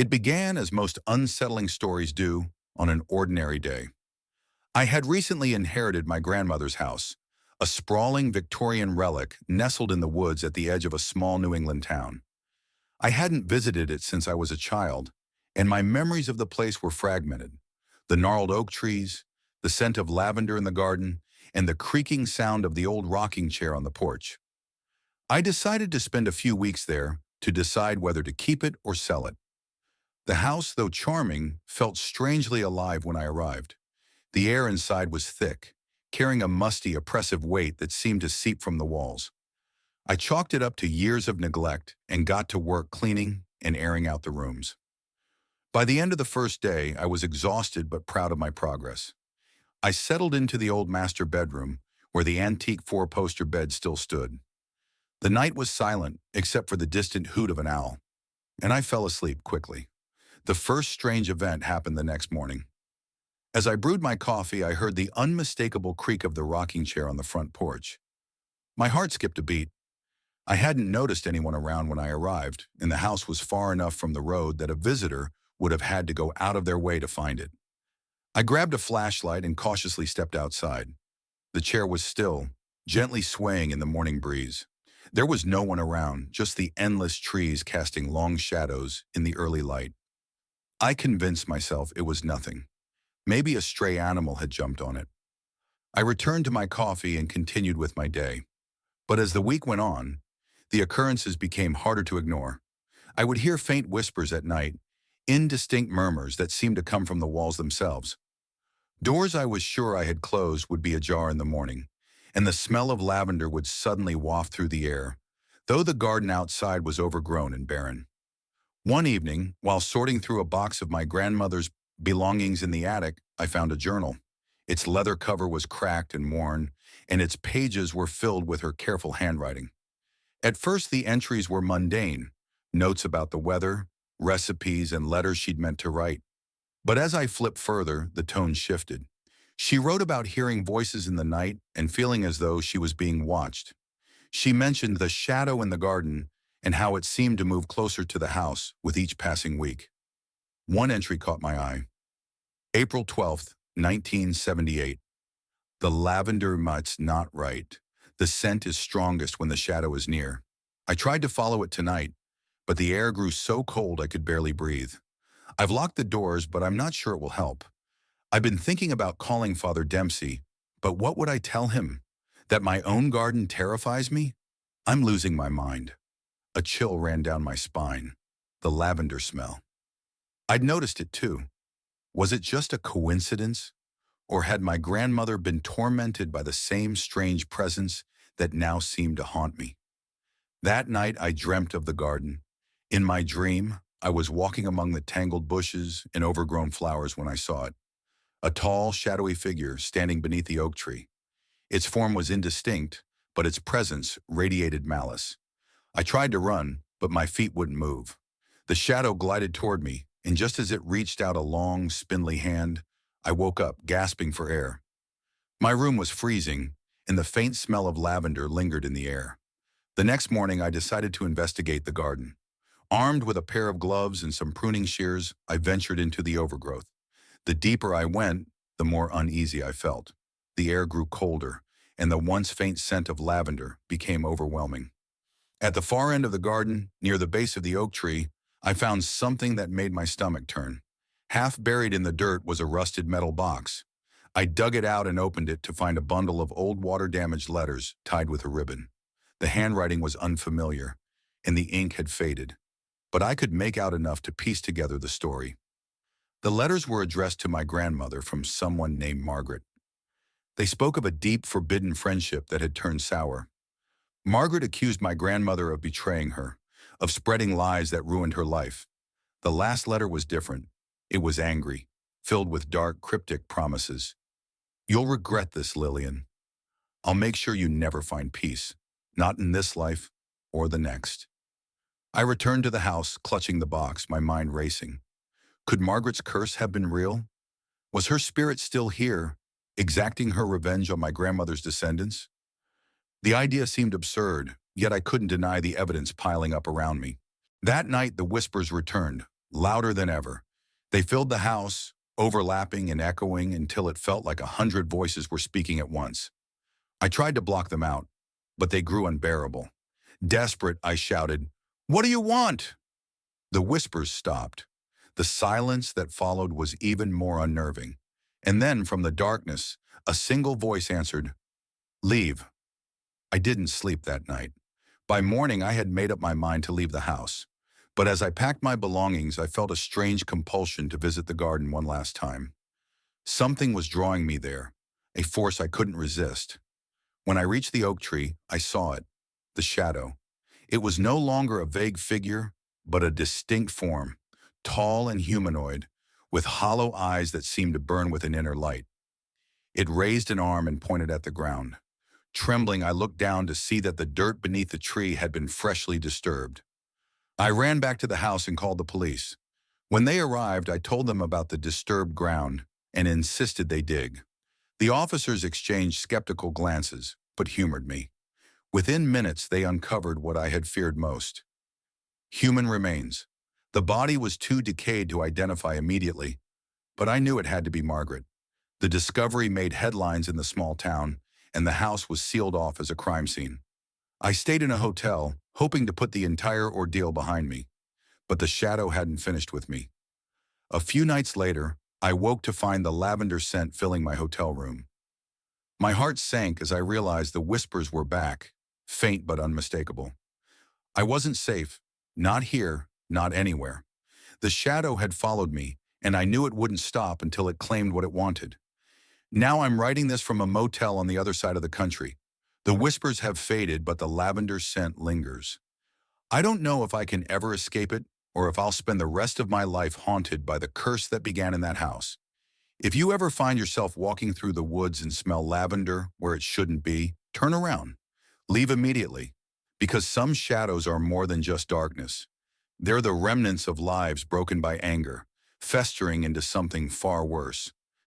It began as most unsettling stories do on an ordinary day. I had recently inherited my grandmother's house, a sprawling Victorian relic nestled in the woods at the edge of a small New England town. I hadn't visited it since I was a child, and my memories of the place were fragmented. The gnarled oak trees, the scent of lavender in the garden, and the creaking sound of the old rocking chair on the porch. I decided to spend a few weeks there to decide whether to keep it or sell it. The house, though charming, felt strangely alive when I arrived. The air inside was thick, carrying a musty, oppressive weight that seemed to seep from the walls. I chalked it up to years of neglect and got to work cleaning and airing out the rooms. By the end of the first day, I was exhausted but proud of my progress. I settled into the old master bedroom, where the antique four-poster bed still stood. The night was silent, except for the distant hoot of an owl, and I fell asleep quickly. The first strange event happened the next morning. As I brewed my coffee, I heard the unmistakable creak of the rocking chair on the front porch. My heart skipped a beat. I hadn't noticed anyone around when I arrived, and the house was far enough from the road that a visitor would have had to go out of their way to find it. I grabbed a flashlight and cautiously stepped outside. The chair was still, gently swaying in the morning breeze. There was no one around, just the endless trees casting long shadows in the early light. I convinced myself it was nothing. Maybe a stray animal had jumped on it. I returned to my coffee and continued with my day. But as the week went on, the occurrences became harder to ignore. I would hear faint whispers at night, indistinct murmurs that seemed to come from the walls themselves. Doors I was sure I had closed would be ajar in the morning, and the smell of lavender would suddenly waft through the air, though the garden outside was overgrown and barren. One evening, while sorting through a box of my grandmother's belongings in the attic, I found a journal. Its leather cover was cracked and worn, and its pages were filled with her careful handwriting. At first, the entries were mundane, notes about the weather, recipes, and letters she'd meant to write. But as I flipped further, the tone shifted. She wrote about hearing voices in the night and feeling as though she was being watched. She mentioned the shadow in the garden and how it seemed to move closer to the house with each passing week. One entry caught my eye. April 12th, 1978. The lavender mut's not right. The scent is strongest when the shadow is near. I tried to follow it tonight, but the air grew so cold I could barely breathe. I've locked the doors, but I'm not sure it will help. I've been thinking about calling Father Dempsey, but what would I tell him? That my own garden terrifies me? I'm losing my mind. A chill ran down my spine. The lavender smell. I'd noticed it too. Was it just a coincidence? Or had my grandmother been tormented by the same strange presence that now seemed to haunt me? That night I dreamt of the garden. In my dream, I was walking among the tangled bushes and overgrown flowers when I saw it. A tall, shadowy figure standing beneath the oak tree. Its form was indistinct, but its presence radiated malice. I tried to run, but my feet wouldn't move. The shadow glided toward me, and just as it reached out a long, spindly hand, I woke up, gasping for air. My room was freezing, and the faint smell of lavender lingered in the air. The next morning, I decided to investigate the garden. Armed with a pair of gloves and some pruning shears, I ventured into the overgrowth. The deeper I went, the more uneasy I felt. The air grew colder, and the once faint scent of lavender became overwhelming. At the far end of the garden, near the base of the oak tree, I found something that made my stomach turn. Half buried in the dirt was a rusted metal box. I dug it out and opened it to find a bundle of old water-damaged letters tied with a ribbon. The handwriting was unfamiliar, and the ink had faded, but I could make out enough to piece together the story. The letters were addressed to my grandmother from someone named Margaret. They spoke of a deep, forbidden friendship that had turned sour. Margaret accused my grandmother of betraying her, of spreading lies that ruined her life. The last letter was different. It was angry, filled with dark, cryptic promises. "You'll regret this, Lillian. I'll make sure you never find peace, not in this life or the next." I returned to the house, clutching the box, my mind racing. Could Margaret's curse have been real? Was her spirit still here, exacting her revenge on my grandmother's descendants? The idea seemed absurd, yet I couldn't deny the evidence piling up around me. That night, the whispers returned, louder than ever. They filled the house, overlapping and echoing until it felt like 100 voices were speaking at once. I tried to block them out, but they grew unbearable. Desperate, I shouted, "What do you want?" The whispers stopped. The silence that followed was even more unnerving. And then, from the darkness, a single voice answered, "Leave." I didn't sleep that night. By morning, I had made up my mind to leave the house. But as I packed my belongings, I felt a strange compulsion to visit the garden one last time. Something was drawing me there, a force I couldn't resist. When I reached the oak tree, I saw it, the shadow. It was no longer a vague figure, but a distinct form, tall and humanoid, with hollow eyes that seemed to burn with an inner light. It raised an arm and pointed at the ground. Trembling, I looked down to see that the dirt beneath the tree had been freshly disturbed. I ran back to the house and called the police. When they arrived, I told them about the disturbed ground and insisted they dig. The officers exchanged skeptical glances, but humored me. Within minutes, they uncovered what I had feared most. Human remains. The body was too decayed to identify immediately, but I knew it had to be Margaret. The discovery made headlines in the small town, and the house was sealed off as a crime scene. I stayed in a hotel, hoping to put the entire ordeal behind me, but the shadow hadn't finished with me. A few nights later, I woke to find the lavender scent filling my hotel room. My heart sank as I realized the whispers were back, faint but unmistakable. I wasn't safe, not here, not anywhere. The shadow had followed me, and I knew it wouldn't stop until it claimed what it wanted. Now I'm writing this from a motel on the other side of the country. The whispers have faded, but the lavender scent lingers. I don't know if I can ever escape it, or if I'll spend the rest of my life haunted by the curse that began in that house. If you ever find yourself walking through the woods and smell lavender where it shouldn't be, turn around. Leave immediately. Because some shadows are more than just darkness. They're the remnants of lives broken by anger, festering into something far worse.